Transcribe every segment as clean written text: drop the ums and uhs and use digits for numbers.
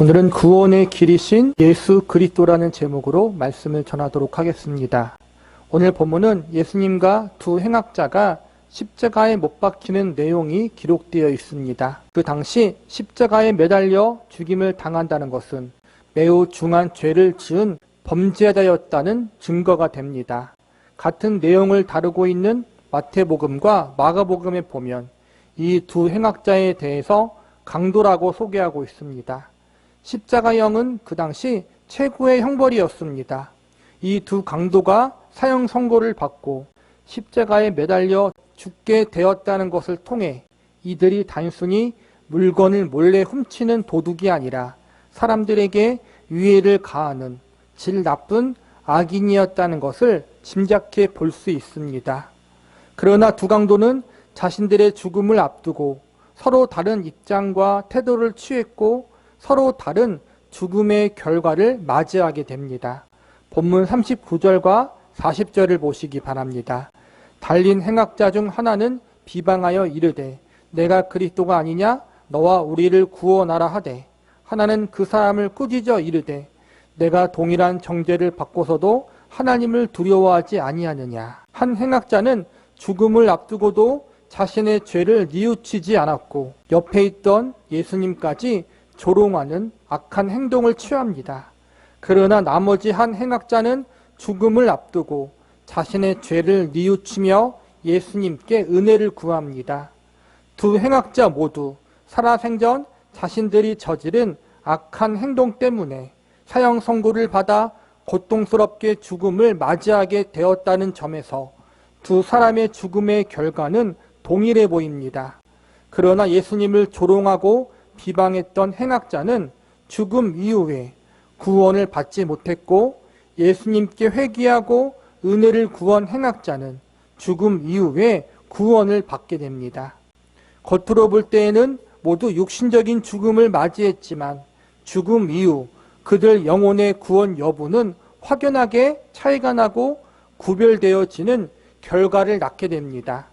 오늘은 구원의 길이신 예수 그리스도라는 제목으로 말씀을 전하도록 하겠습니다. 오늘 본문은 예수님과 두 행악자가 십자가에 못 박히는 내용이 기록되어 있습니다. 그 당시 십자가에 매달려 죽임을 당한다는 것은 매우 중한 죄를 지은 범죄자였다는 증거가 됩니다. 같은 내용을 다루고 있는 마태복음과 마가복음에 보면 이 두 행악자에 대해서 강도라고 소개하고 있습니다. 십자가형은 그 당시 최고의 형벌이었습니다. 이 두 강도가 사형 선고를 받고 십자가에 매달려 죽게 되었다는 것을 통해 이들이 단순히 물건을 몰래 훔치는 도둑이 아니라 사람들에게 위해를 가하는 질 나쁜 악인이었다는 것을 짐작해 볼 수 있습니다. 그러나 두 강도는 자신들의 죽음을 앞두고 서로 다른 입장과 태도를 취했고 서로 다른 죽음의 결과를 맞이하게 됩니다. 본문 39절과 40절을 보시기 바랍니다. 달린 행악자 중 하나는 비방하여 이르되 내가 그리스도가 아니냐 너와 우리를 구원하라 하되 하나는 그 사람을 꾸짖어 이르되 내가 동일한 정죄를 받고서도 하나님을 두려워하지 아니하느냐. 한 행악자는 죽음을 앞두고도 자신의 죄를 뉘우치지 않았고 옆에 있던 예수님까지 조롱하는 악한 행동을 취합니다. 그러나 나머지 한 행악자는 죽음을 앞두고 자신의 죄를 뉘우치며 예수님께 은혜를 구합니다. 두 행악자 모두 살아생전 자신들이 저지른 악한 행동 때문에 사형 선고를 받아 고통스럽게 죽음을 맞이하게 되었다는 점에서 두 사람의 죽음의 결과는 동일해 보입니다. 그러나 예수님을 조롱하고 비방했던 행악자는 죽음 이후에 구원을 받지 못했고 예수님께 회개하고 은혜를 구한 행악자는 죽음 이후에 구원을 받게 됩니다. 겉으로 볼 때에는 모두 육신적인 죽음을 맞이했지만 죽음 이후 그들 영혼의 구원 여부는 확연하게 차이가 나고 구별되어지는 결과를 낳게 됩니다.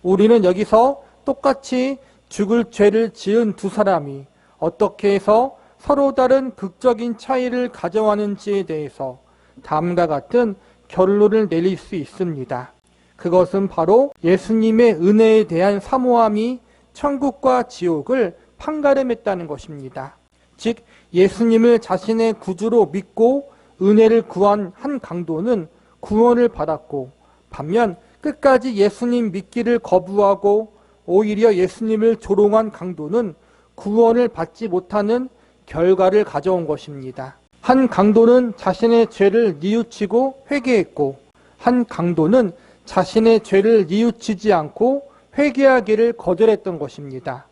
우리는 여기서 똑같이 죽을 죄를 지은 두 사람이 어떻게 해서 서로 다른 극적인 차이를 가져가는지에 대해서 다음과 같은 결론을 내릴 수 있습니다. 그것은 바로 예수님의 은혜에 대한 사모함이 천국과 지옥을 판가름했다는 것입니다. 즉 예수님을 자신의 구주로 믿고 은혜를 구한 한 강도는 구원을 받았고 반면 끝까지 예수님 믿기를 거부하고 오히려 예수님을 조롱한 강도는 구원을 받지 못하는 결과를 가져온 것입니다. 한 강도는 자신의 죄를 뉘우치고 회개했고 한 강도는 자신의 죄를 뉘우치지 않고 회개하기를 거절했던 것입니다.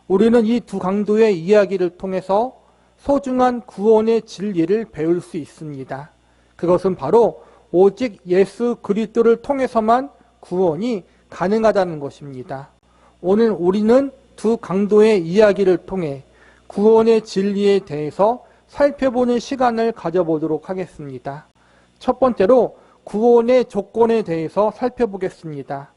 우리는 이 두 강도의 이야기를 통해서 소중한 구원의 진리를 배울 수 있습니다. 그것은 바로 오직 예수 그리스도를 통해서만 구원이 가능하다는 것입니다. 오늘 우리는 두 강도의 이야기를 통해 구원의 진리에 대해서 살펴보는 시간을 가져보도록 하겠습니다. 첫 번째로 구원의 조건에 대해서 살펴보겠습니다.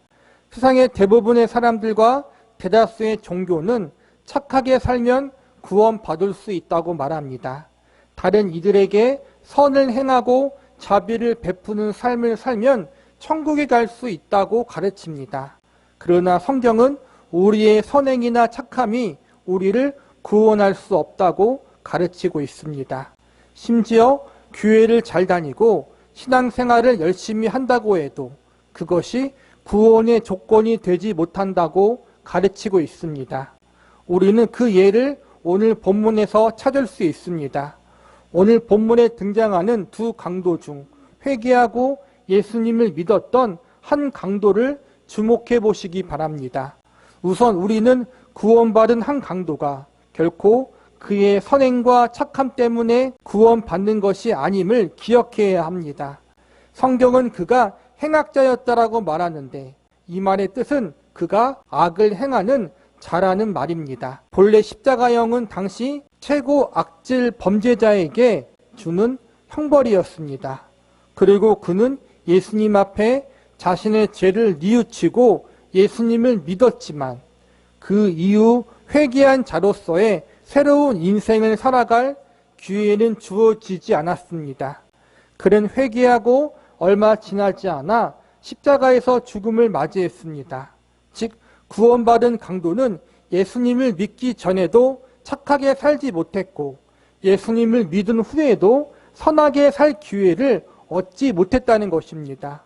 세상의 대부분의 사람들과 대다수의 종교는 착하게 살면 구원받을 수 있다고 말합니다. 다른 이들에게 선을 행하고 자비를 베푸는 삶을 살면 천국에 갈 수 있다고 가르칩니다. 그러나 성경은 우리의 선행이나 착함이 우리를 구원할 수 없다고 가르치고 있습니다. 심지어 교회를 잘 다니고 신앙생활을 열심히 한다고 해도 그것이 구원의 조건이 되지 못한다고 가르치고 있습니다. 우리는 그 예를 오늘 본문에서 찾을 수 있습니다. 오늘 본문에 등장하는 두 강도 중 회개하고 예수님을 믿었던 한 강도를 주목해 보시기 바랍니다. 우선 우리는 구원받은 한 강도가 결코 그의 선행과 착함 때문에 구원받는 것이 아님을 기억해야 합니다. 성경은 그가 행악자였다라고 말하는데 이 말의 뜻은 그가 악을 행하는 자라는 말입니다. 본래 십자가형은 당시 최고 악질 범죄자에게 주는 형벌이었습니다. 그리고 그는 예수님 앞에 자신의 죄를 뉘우치고 예수님을 믿었지만 그 이후 회개한 자로서의 새로운 인생을 살아갈 기회는 주어지지 않았습니다. 그는 회개하고 얼마 지나지 않아 십자가에서 죽음을 맞이했습니다. 즉 구원받은 강도는 예수님을 믿기 전에도 착하게 살지 못했고 예수님을 믿은 후에도 선하게 살 기회를 얻지 못했다는 것입니다.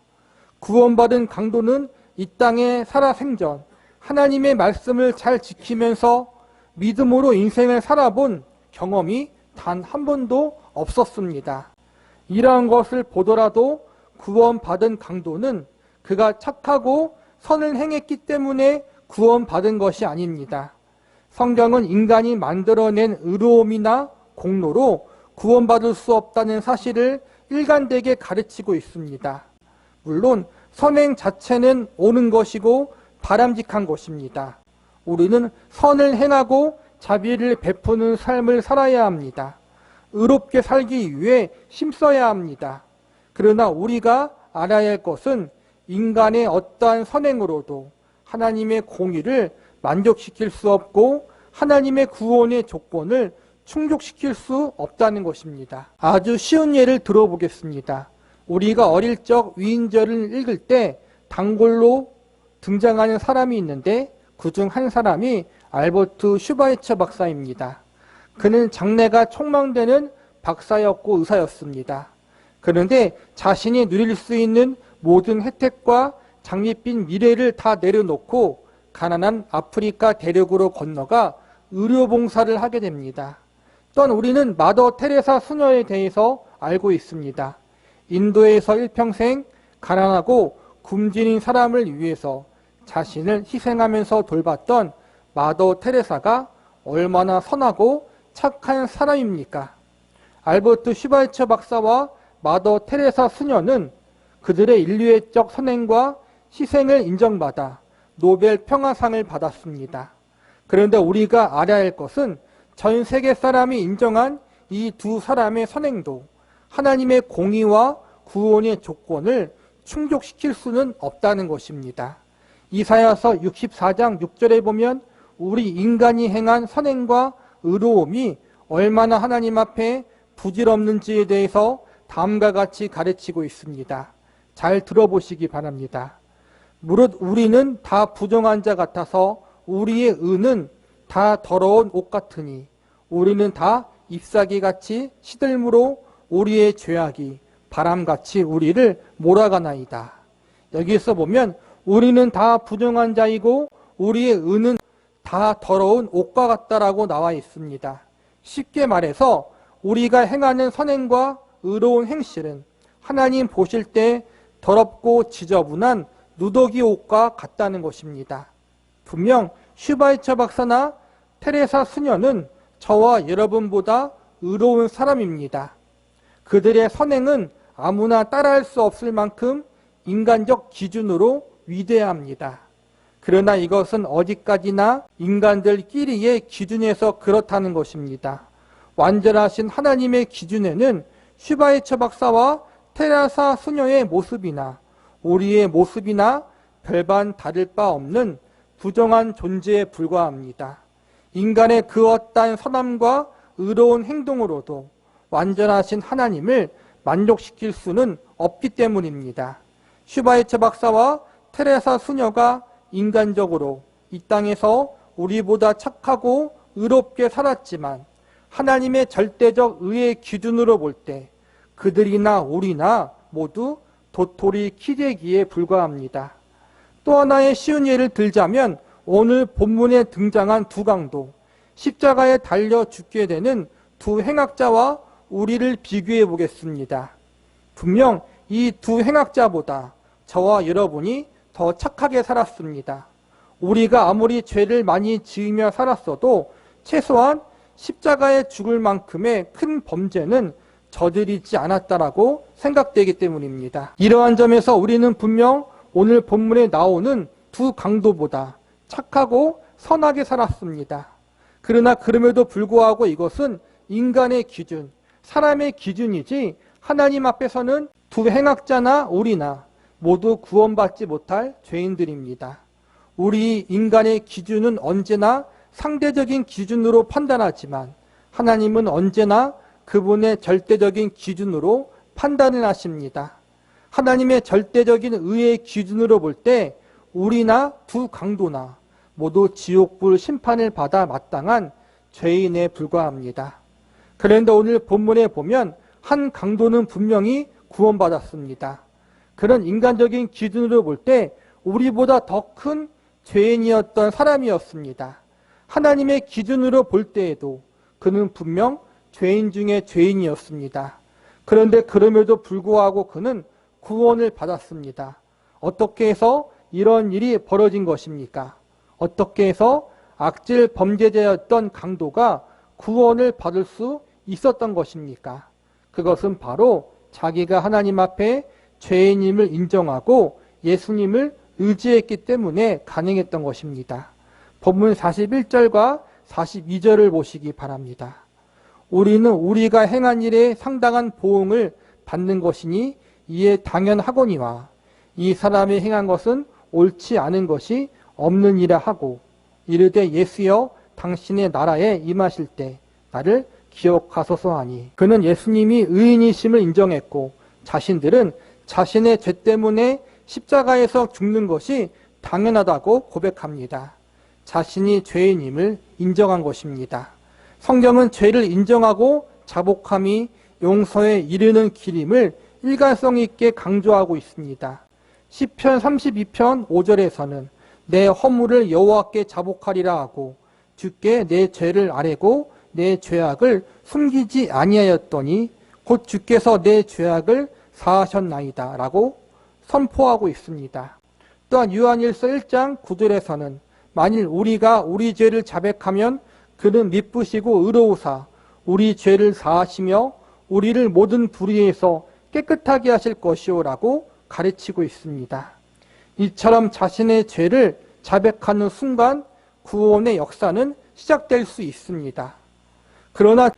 구원받은 강도는 이 땅에 살아생전 하나님의 말씀을 잘 지키면서 믿음으로 인생을 살아본 경험이 단 한 번도 없었습니다. 이러한 것을 보더라도 구원받은 강도는 그가 착하고 선을 행했기 때문에 구원받은 것이 아닙니다. 성경은 인간이 만들어낸 의로움이나 공로로 구원받을 수 없다는 사실을 일관되게 가르치고 있습니다. 물론 선행 자체는 옳은 것이고 바람직한 것입니다. 우리는 선을 행하고 자비를 베푸는 삶을 살아야 합니다. 의롭게 살기 위해 힘써야 합니다. 그러나 우리가 알아야 할 것은 인간의 어떠한 선행으로도 하나님의 공의를 만족시킬 수 없고 하나님의 구원의 조건을 충족시킬 수 없다는 것입니다. 아주 쉬운 예를 들어보겠습니다. 우리가 어릴 적 위인전을 읽을 때 단골로 등장하는 사람이 있는데 그중 한 사람이 알버트 슈바이처 박사입니다. 그는 장래가 촉망되는 박사였고 의사였습니다. 그런데 자신이 누릴 수 있는 모든 혜택과 장밋빛 미래를 다 내려놓고 가난한 아프리카 대륙으로 건너가 의료봉사를 하게 됩니다. 또한 우리는 마더 테레사 수녀에 대해서 알고 있습니다. 인도에서 일평생 가난하고 굶주린 사람을 위해서 자신을 희생하면서 돌봤던 마더 테레사가 얼마나 선하고 착한 사람입니까? 알버트 슈바이처 박사와 마더 테레사 수녀는 그들의 인류애적 선행과 희생을 인정받아 노벨 평화상을 받았습니다. 그런데 우리가 알아야 할 것은 전 세계 사람이 인정한 이 두 사람의 선행도 하나님의 공의와 구원의 조건을 충족시킬 수는 없다는 것입니다. 이사야서 64장 6절에 보면 우리 인간이 행한 선행과 의로움이 얼마나 하나님 앞에 부질없는지에 대해서 다음과 같이 가르치고 있습니다. 잘 들어보시기 바랍니다. 무릇 우리는 다 부정한 자 같아서 우리의 의는 다 더러운 옷 같으니 우리는 다 잎사귀같이 시들므로 우리의 죄악이 바람같이 우리를 몰아가나이다. 여기서 보면 우리는 다 부정한 자이고 우리의 의는 다 더러운 옷과 같다라고 나와 있습니다. 쉽게 말해서 우리가 행하는 선행과 의로운 행실은 하나님 보실 때 더럽고 지저분한 누더기 옷과 같다는 것입니다. 분명 슈바이처 박사나 테레사 수녀는 저와 여러분보다 의로운 사람입니다. 그들의 선행은 아무나 따라할 수 없을 만큼 인간적 기준으로 위대합니다. 그러나 이것은 어디까지나 인간들끼리의 기준에서 그렇다는 것입니다. 완전하신 하나님의 기준에는 슈바이처 박사와 테레사 수녀의 모습이나 우리의 모습이나 별반 다를 바 없는 부정한 존재에 불과합니다. 인간의 그 어떠한 선함과 의로운 행동으로도 완전하신 하나님을 만족시킬 수는 없기 때문입니다. 슈바이처 박사와 테레사 수녀가 인간적으로 이 땅에서 우리보다 착하고 의롭게 살았지만 하나님의 절대적 의의 기준으로 볼 때 그들이나 우리나 모두 도토리 키재기에 불과합니다. 또 하나의 쉬운 예를 들자면 오늘 본문에 등장한 두 강도, 십자가에 달려 죽게 되는 두 행악자와 우리를 비교해 보겠습니다. 분명 이 두 행악자보다 저와 여러분이 더 착하게 살았습니다. 우리가 아무리 죄를 많이 지으며 살았어도 최소한 십자가에 죽을 만큼의 큰 범죄는 저지르지 않았다라고 생각되기 때문입니다. 이러한 점에서 우리는 분명 오늘 본문에 나오는 두 강도보다 착하고 선하게 살았습니다. 그러나 그럼에도 불구하고 이것은 인간의 기준, 사람의 기준이지 하나님 앞에서는 두 행악자나 우리나 모두 구원받지 못할 죄인들입니다. 우리 인간의 기준은 언제나 상대적인 기준으로 판단하지만 하나님은 언제나 그분의 절대적인 기준으로 판단을 하십니다. 하나님의 절대적인 의의 기준으로 볼 때 우리나 두 강도나 모두 지옥불 심판을 받아 마땅한 죄인에 불과합니다. 그런데 오늘 본문에 보면 한 강도는 분명히 구원받았습니다. 그런 인간적인 기준으로 볼 때 우리보다 더 큰 죄인이었던 사람이었습니다. 하나님의 기준으로 볼 때에도 그는 분명 죄인 중에 죄인이었습니다. 그런데 그럼에도 불구하고 그는 구원을 받았습니다. 어떻게 해서 이런 일이 벌어진 것입니까? 어떻게 해서 악질 범죄자였던 강도가 구원을 받을 수 있었던 것입니까? 그것은 바로 자기가 하나님 앞에 죄인임을 인정하고 예수님을 의지했기 때문에 가능했던 것입니다. 본문 41절과 42절을 보시기 바랍니다. 우리는 우리가 행한 일에 상당한 보응을 받는 것이니 이에 당연하거니와 이 사람이 행한 것은 옳지 않은 것이 없느니라 하고 이르되 예수여 당신의 나라에 임하실 때 나를 기억하소서 하니 그는 예수님이 의인이심을 인정했고 자신들은 자신의 죄 때문에 십자가에서 죽는 것이 당연하다고 고백합니다. 자신이 죄인임을 인정한 것입니다. 성경은 죄를 인정하고 자복함이 용서에 이르는 길임을 일관성 있게 강조하고 있습니다. 시편 32편 5절에서는 내 허물을 여호와께 자복하리라 하고 주께 내 죄를 아뢰고 내 죄악을 숨기지 아니하였더니 곧 주께서 내 죄악을 사하셨나이다 라고 선포하고 있습니다. 또한 요한일서 1장 9절에서는 만일 우리가 우리 죄를 자백하면 그는 미쁘시고 의로우사 우리 죄를 사하시며 우리를 모든 불의에서 깨끗하게 하실 것이오 라고 가르치고 있습니다. 이처럼 자신의 죄를 자백하는 순간 구원의 역사는 시작될 수 있습니다. 그러나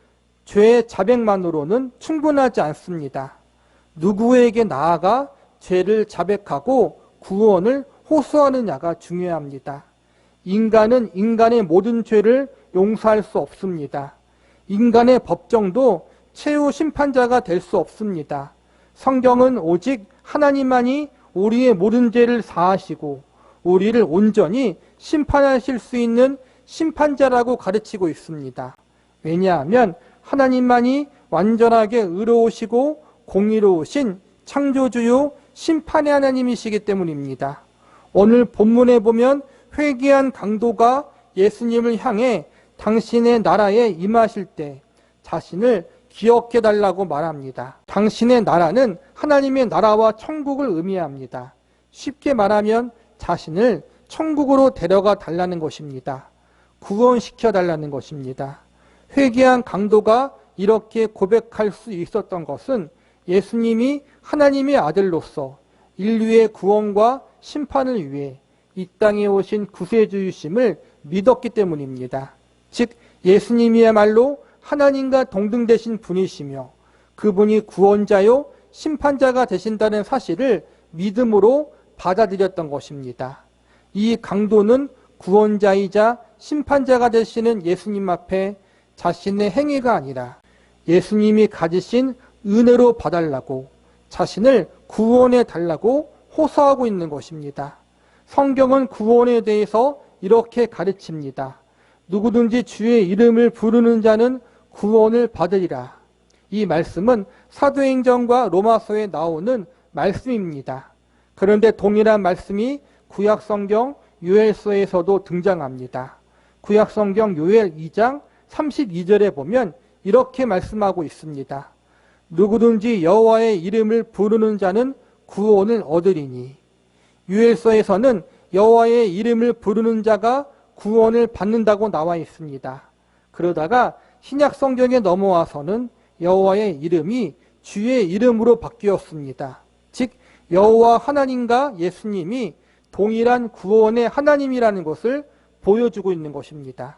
죄의 자백만으로는 충분하지 않습니다. 누구에게 나아가 죄를 자백하고 구원을 호소하느냐가 중요합니다. 인간은 인간의 모든 죄를 용서할 수 없습니다. 인간의 법정도 최후 심판자가 될 수 없습니다. 성경은 오직 하나님만이 우리의 모든 죄를 사하시고 우리를 온전히 심판하실 수 있는 심판자라고 가르치고 있습니다. 왜냐하면 하나님만이 완전하게 의로우시고 공의로우신 창조주요 심판의 하나님이시기 때문입니다. 오늘 본문에 보면 회개한 강도가 예수님을 향해 당신의 나라에 임하실 때 자신을 기억해달라고 말합니다. 당신의 나라는 하나님의 나라와 천국을 의미합니다. 쉽게 말하면 자신을 천국으로 데려가 달라는 것입니다. 구원시켜 달라는 것입니다. 회개한 강도가 이렇게 고백할 수 있었던 것은 예수님이 하나님의 아들로서 인류의 구원과 심판을 위해 이 땅에 오신 구세주이심을 믿었기 때문입니다. 즉 예수님이야말로 하나님과 동등되신 분이시며 그분이 구원자요 심판자가 되신다는 사실을 믿음으로 받아들였던 것입니다. 이 강도는 구원자이자 심판자가 되시는 예수님 앞에 자신의 행위가 아니라 예수님이 가지신 은혜로 봐달라고 자신을 구원해 달라고 호소하고 있는 것입니다. 성경은 구원에 대해서 이렇게 가르칩니다. 누구든지 주의 이름을 부르는 자는 구원을 받으리라. 이 말씀은 사도행전과 로마서에 나오는 말씀입니다. 그런데 동일한 말씀이 구약성경 요엘서에서도 등장합니다. 구약성경 요엘 2장 32절에 보면 이렇게 말씀하고 있습니다. 누구든지 여호와의 이름을 부르는 자는 구원을 얻으리니. 요엘서에서는 여호와의 이름을 부르는 자가 구원을 받는다고 나와 있습니다. 그러다가 신약 성경에 넘어와서는 여호와의 이름이 주의 이름으로 바뀌었습니다. 즉 여호와 하나님과 예수님이 동일한 구원의 하나님이라는 것을 보여주고 있는 것입니다.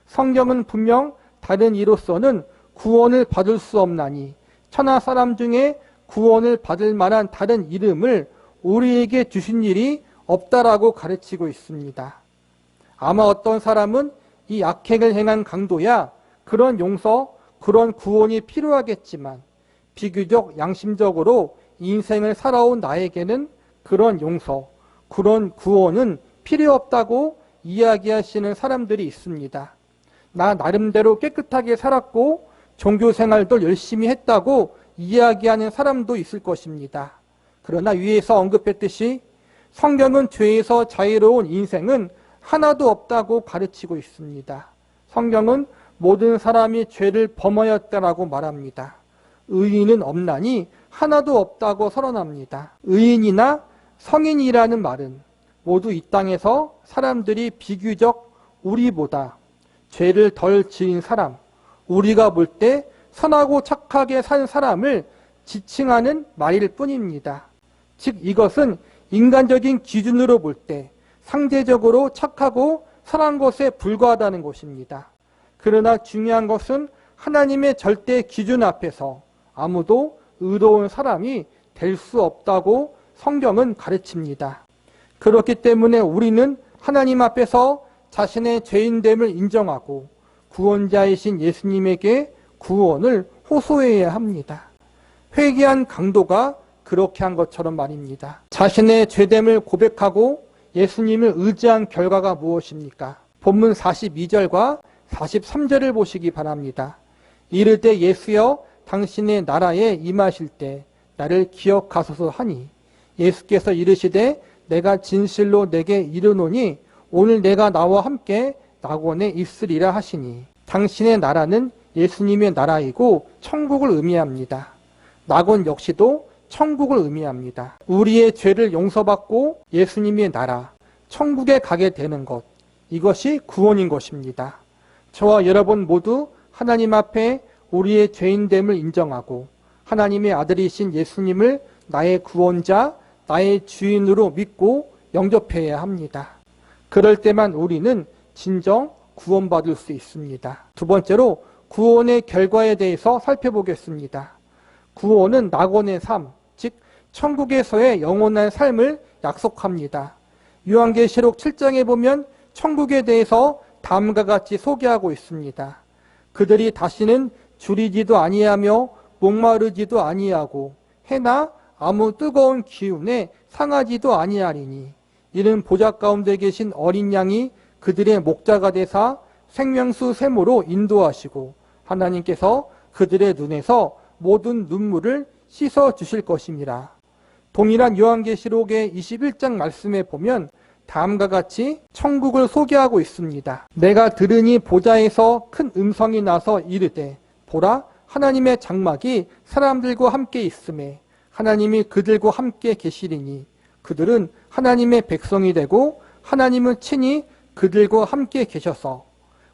성경은 분명 다른 이로서는 구원을 받을 수 없나니 천하 사람 중에 구원을 받을 만한 다른 이름을 우리에게 주신 일이 없다라고 가르치고 있습니다. 아마 어떤 사람은 이 악행을 행한 강도야 그런 용서, 그런 구원이 필요하겠지만 비교적 양심적으로 인생을 살아온 나에게는 그런 용서, 그런 구원은 필요 없다고 이야기하시는 사람들이 있습니다. 나 나름대로 깨끗하게 살았고 종교생활도 열심히 했다고 이야기하는 사람도 있을 것입니다. 그러나 위에서 언급했듯이 성경은 죄에서 자유로운 인생은 하나도 없다고 가르치고 있습니다. 성경은 모든 사람이 죄를 범하였다라고 말합니다. 의인은 없나니 하나도 없다고 선언합니다. 의인이나 성인이라는 말은 모두 이 땅에서 사람들이 비교적 우리보다 죄를 덜 지은 사람, 우리가 볼 때 선하고 착하게 산 사람을 지칭하는 말일 뿐입니다. 즉 이것은 인간적인 기준으로 볼 때 상대적으로 착하고 선한 것에 불과하다는 것입니다. 그러나 중요한 것은 하나님의 절대 기준 앞에서 아무도 의로운 사람이 될 수 없다고 성경은 가르칩니다. 그렇기 때문에 우리는 하나님 앞에서 자신의 죄인됨을 인정하고 구원자이신 예수님에게 구원을 호소해야 합니다. 회개한 강도가 그렇게 한 것처럼 말입니다. 자신의 죄됨을 고백하고 예수님을 의지한 결과가 무엇입니까? 본문 42절과 43절을 보시기 바랍니다. 이르되 예수여 당신의 나라에 임하실 때 나를 기억하소서 하니 예수께서 이르시되 내가 진실로 내게 이르노니 오늘 내가 나와 함께 낙원에 있으리라 하시니 당신의 나라는 예수님의 나라이고 천국을 의미합니다. 낙원 역시도 천국을 의미합니다. 우리의 죄를 용서받고 예수님의 나라, 천국에 가게 되는 것, 이것이 구원인 것입니다. 저와 여러분 모두 하나님 앞에 우리의 죄인됨을 인정하고 하나님의 아들이신 예수님을 나의 구원자, 나의 주인으로 믿고 영접해야 합니다. 그럴 때만 우리는 진정 구원받을 수 있습니다. 두 번째로 구원의 결과에 대해서 살펴보겠습니다. 구원은 낙원의 삶, 즉 천국에서의 영원한 삶을 약속합니다. 요한계시록 7장에 보면 천국에 대해서 다음과 같이 소개하고 있습니다. 그들이 다시는 줄이지도 아니하며 목마르지도 아니하고 해나 아무 뜨거운 기운에 상하지도 아니하리니 이는 보좌 가운데 계신 어린 양이 그들의 목자가 되사 생명수 샘으로 인도하시고 하나님께서 그들의 눈에서 모든 눈물을 씻어 주실 것입니다. 동일한 요한계시록의 21장 말씀에 보면 다음과 같이 천국을 소개하고 있습니다. 내가 들으니 보좌에서 큰 음성이 나서 이르되 보라 하나님의 장막이 사람들과 함께 있음에 하나님이 그들과 함께 계시리니 그들은 하나님의 백성이 되고 하나님은 친히 그들과 함께 계셔서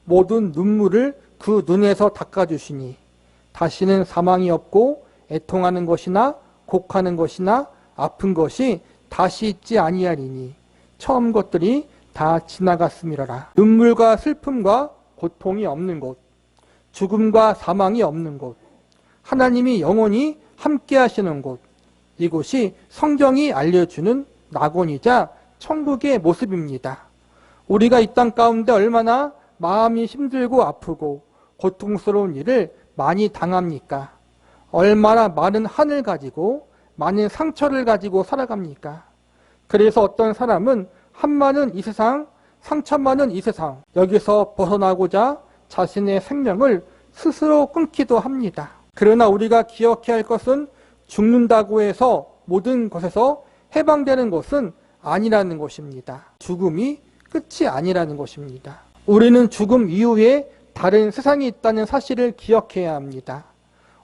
모든 눈물을 그 눈에서 닦아주시니 다시는 사망이 없고 애통하는 것이나 곡하는 것이나 아픈 것이 다시 있지 아니하리니 처음 것들이 다 지나갔음이라라. 눈물과 슬픔과 고통이 없는 곳, 죽음과 사망이 없는 곳, 하나님이 영원히 함께 하시는 곳, 이곳이 성경이 알려주는 낙원이자 천국의 모습입니다. 우리가 이 땅 가운데 얼마나 마음이 힘들고 아프고 고통스러운 일을 많이 당합니까? 얼마나 많은 한을 가지고 많은 상처를 가지고 살아갑니까? 그래서 어떤 사람은 한많은 이 세상, 상처많은 이 세상, 여기서 벗어나고자 자신의 생명을 스스로 끊기도 합니다. 그러나 우리가 기억해야 할 것은 죽는다고 해서 모든 것에서 해방되는 것은 아니라는 것입니다. 죽음이 끝이 아니라는 것입니다. 우리는 죽음 이후에 다른 세상이 있다는 사실을 기억해야 합니다.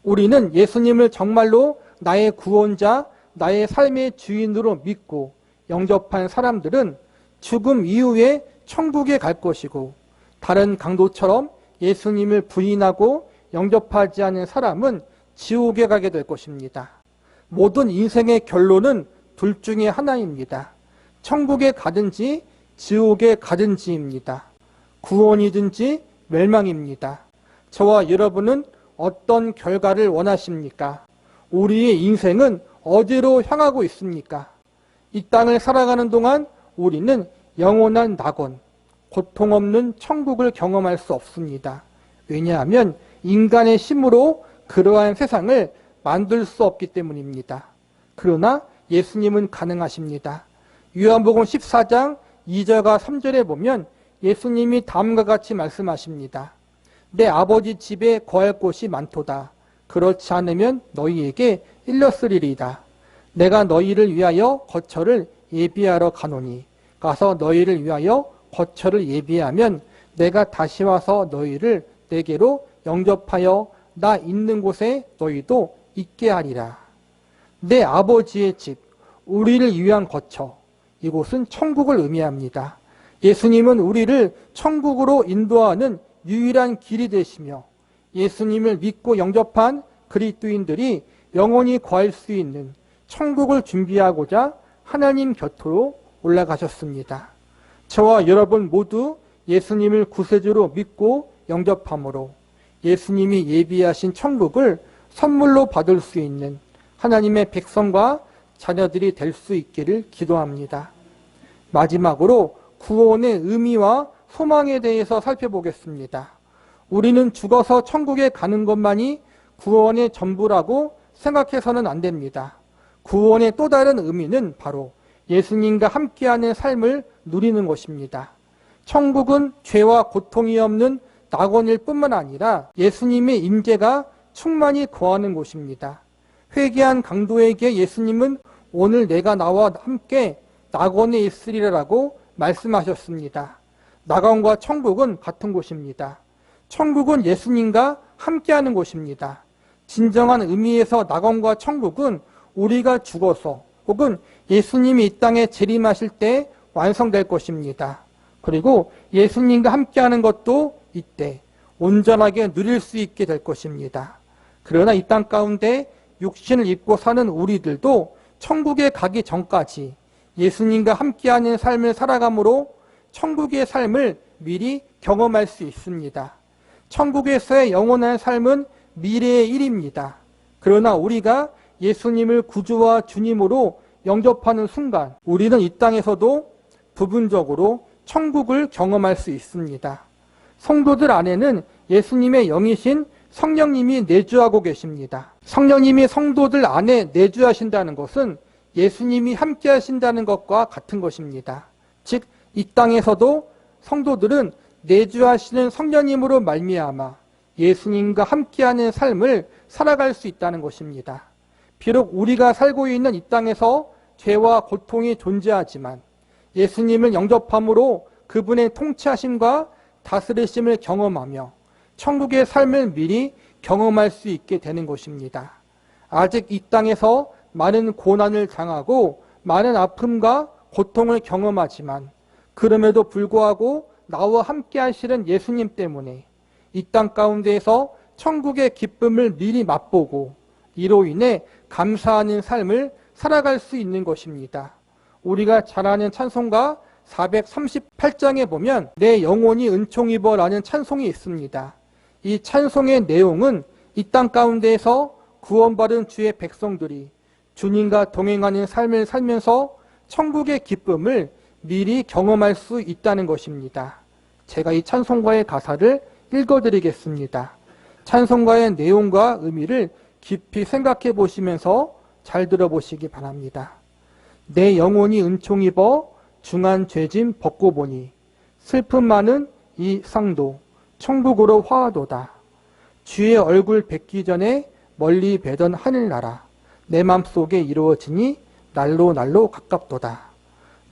우리는 예수님을 정말로 나의 구원자, 나의 삶의 주인으로 믿고 영접한 사람들은 죽음 이후에 천국에 갈 것이고 다른 강도처럼 예수님을 부인하고 영접하지 않은 사람은 지옥에 가게 될 것입니다. 모든 인생의 결론은 둘 중에 하나입니다. 천국에 가든지 지옥에 가든지입니다. 구원이든지 멸망입니다. 저와 여러분은 어떤 결과를 원하십니까? 우리의 인생은 어디로 향하고 있습니까? 이 땅을 살아가는 동안 우리는 영원한 낙원, 고통 없는 천국을 경험할 수 없습니다. 왜냐하면 인간의 힘으로 그러한 세상을 만들 수 없기 때문입니다. 그러나 예수님은 가능하십니다. 요한복음 14장 2절과 3절에 보면 예수님이 다음과 같이 말씀하십니다. 내 아버지 집에 거할 곳이 많도다. 그렇지 않으면 너희에게 일렀으리이다. 내가 너희를 위하여 거처를 예비하러 가노니 가서 너희를 위하여 거처를 예비하면 내가 다시 와서 너희를 내게로 영접하여 나 있는 곳에 너희도 있게 하리라. 내 아버지의 집, 우리를 위한 거처, 이곳은 천국을 의미합니다. 예수님은 우리를 천국으로 인도하는 유일한 길이 되시며 예수님을 믿고 영접한 그리스도인들이 영원히 거할 수 있는 천국을 준비하고자 하나님 곁으로 올라가셨습니다. 저와 여러분 모두 예수님을 구세주로 믿고 영접함으로 예수님이 예비하신 천국을 선물로 받을 수 있는 하나님의 백성과 자녀들이 될 수 있기를 기도합니다. 마지막으로 구원의 의미와 소망에 대해서 살펴보겠습니다. 우리는 죽어서 천국에 가는 것만이 구원의 전부라고 생각해서는 안 됩니다. 구원의 또 다른 의미는 바로 예수님과 함께하는 삶을 누리는 것입니다. 천국은 죄와 고통이 없는 낙원일 뿐만 아니라 예수님의 임재가 충만히 거하는 곳입니다. 회개한 강도에게 예수님은 오늘 내가 나와 함께 낙원에 있으리라고 말씀하셨습니다. 낙원과 천국은 같은 곳입니다. 천국은 예수님과 함께하는 곳입니다. 진정한 의미에서 낙원과 천국은 우리가 죽어서 혹은 예수님이 이 땅에 재림하실 때 완성될 것입니다. 그리고 예수님과 함께하는 것도 이때 온전하게 누릴 수 있게 될 것입니다. 그러나 이 땅 가운데 육신을 입고 사는 우리들도 천국에 가기 전까지 예수님과 함께하는 삶을 살아감으로 천국의 삶을 미리 경험할 수 있습니다. 천국에서의 영원한 삶은 미래의 일입니다. 그러나 우리가 예수님을 구주와 주님으로 영접하는 순간 우리는 이 땅에서도 부분적으로 천국을 경험할 수 있습니다. 성도들 안에는 예수님의 영이신 성령님이 내주하고 계십니다. 성령님이 성도들 안에 내주하신다는 것은 예수님이 함께 하신다는 것과 같은 것입니다. 즉, 이 땅에서도 성도들은 내주하시는 성령님으로 말미암아 예수님과 함께하는 삶을 살아갈 수 있다는 것입니다. 비록 우리가 살고 있는 이 땅에서 죄와 고통이 존재하지만 예수님을 영접함으로 그분의 통치하심과 다스리심을 경험하며 천국의 삶을 미리 경험할 수 있게 되는 것입니다. 아직 이 땅에서 많은 고난을 당하고 많은 아픔과 고통을 경험하지만 그럼에도 불구하고 나와 함께 하시는 예수님 때문에 이 땅 가운데에서 천국의 기쁨을 미리 맛보고 이로 인해 감사하는 삶을 살아갈 수 있는 것입니다. 우리가 잘 아는 찬송가 438장에 보면 내 영혼이 은총 입어라는 찬송이 있습니다. 이 찬송의 내용은 이 땅 가운데에서 구원받은 주의 백성들이 주님과 동행하는 삶을 살면서 천국의 기쁨을 미리 경험할 수 있다는 것입니다. 제가 이 찬송가의 가사를 읽어드리겠습니다. 찬송가의 내용과 의미를 깊이 생각해 보시면서 잘 들어보시기 바랍니다. 내 영혼이 은총 입어 중한 죄짐 벗고 보니 슬픔 많은 이 상도 천국으로 화하도다. 주의 얼굴 뵙기 전에 멀리 뵈던 하늘나라 내 맘속에 이루어지니 날로 날로 가깝도다.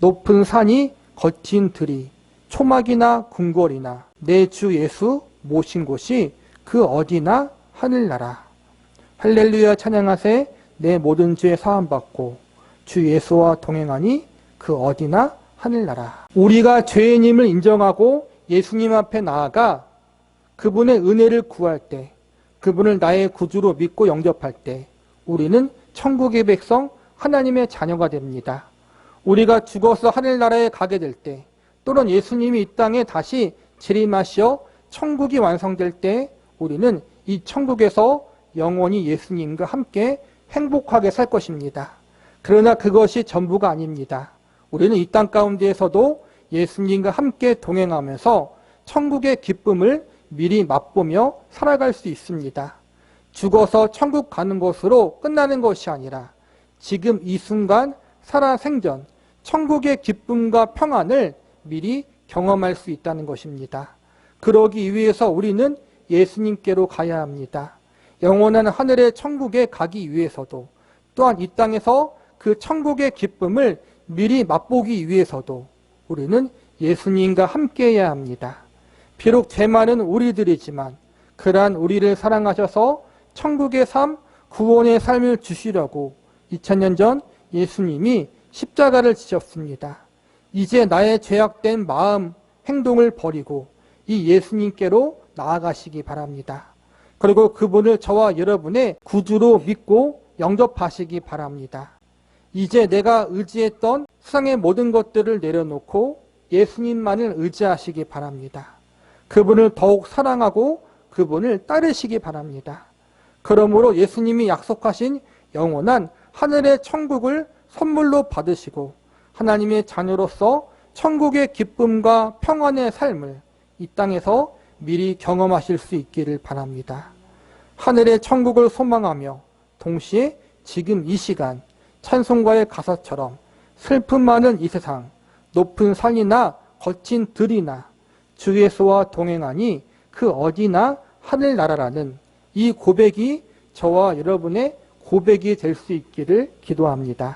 높은 산이 거친 들이 초막이나 궁궐이나 내 주 예수 모신 곳이 그 어디나 하늘나라. 할렐루야 찬양하세. 내 모든 죄 사함받고 주 예수와 동행하니 그 어디나 하늘나라. 우리가 죄인임을 인정하고 예수님 앞에 나아가 그분의 은혜를 구할 때, 그분을 나의 구주로 믿고 영접할 때 우리는 천국의 백성 하나님의 자녀가 됩니다. 우리가 죽어서 하늘나라에 가게 될 때, 또는 예수님이 이 땅에 다시 재림하시어 천국이 완성될 때 우리는 이 천국에서 영원히 예수님과 함께 행복하게 살 것입니다. 그러나 그것이 전부가 아닙니다. 우리는 이 땅 가운데에서도 예수님과 함께 동행하면서 천국의 기쁨을 미리 맛보며 살아갈 수 있습니다. 죽어서 천국 가는 것으로 끝나는 것이 아니라 지금 이 순간 살아생전 천국의 기쁨과 평안을 미리 경험할 수 있다는 것입니다. 그러기 위해서 우리는 예수님께로 가야 합니다. 영원한 하늘의 천국에 가기 위해서도, 또한 이 땅에서 그 천국의 기쁨을 미리 맛보기 위해서도 우리는 예수님과 함께해야 합니다. 비록 죄 많은 우리들이지만 그러한 우리를 사랑하셔서 천국의 삶, 구원의 삶을 주시려고 2000년 전 예수님이 십자가를 지셨습니다. 이제 나의 죄악된 마음, 행동을 버리고 이 예수님께로 나아가시기 바랍니다. 그리고 그분을 저와 여러분의 구주로 믿고 영접하시기 바랍니다. 이제 내가 의지했던 세상의 모든 것들을 내려놓고 예수님만을 의지하시기 바랍니다. 그분을 더욱 사랑하고 그분을 따르시기 바랍니다. 그러므로 예수님이 약속하신 영원한 하늘의 천국을 선물로 받으시고 하나님의 자녀로서 천국의 기쁨과 평안의 삶을 이 땅에서 미리 경험하실 수 있기를 바랍니다. 하늘의 천국을 소망하며 동시에 지금 이 시간 찬송가의 가사처럼 슬픔 많은 이 세상, 높은 산이나 거친 들이나 주 예수와 동행하니 그 어디나 하늘나라라는 이 고백이 저와 여러분의 고백이 될 수 있기를 기도합니다.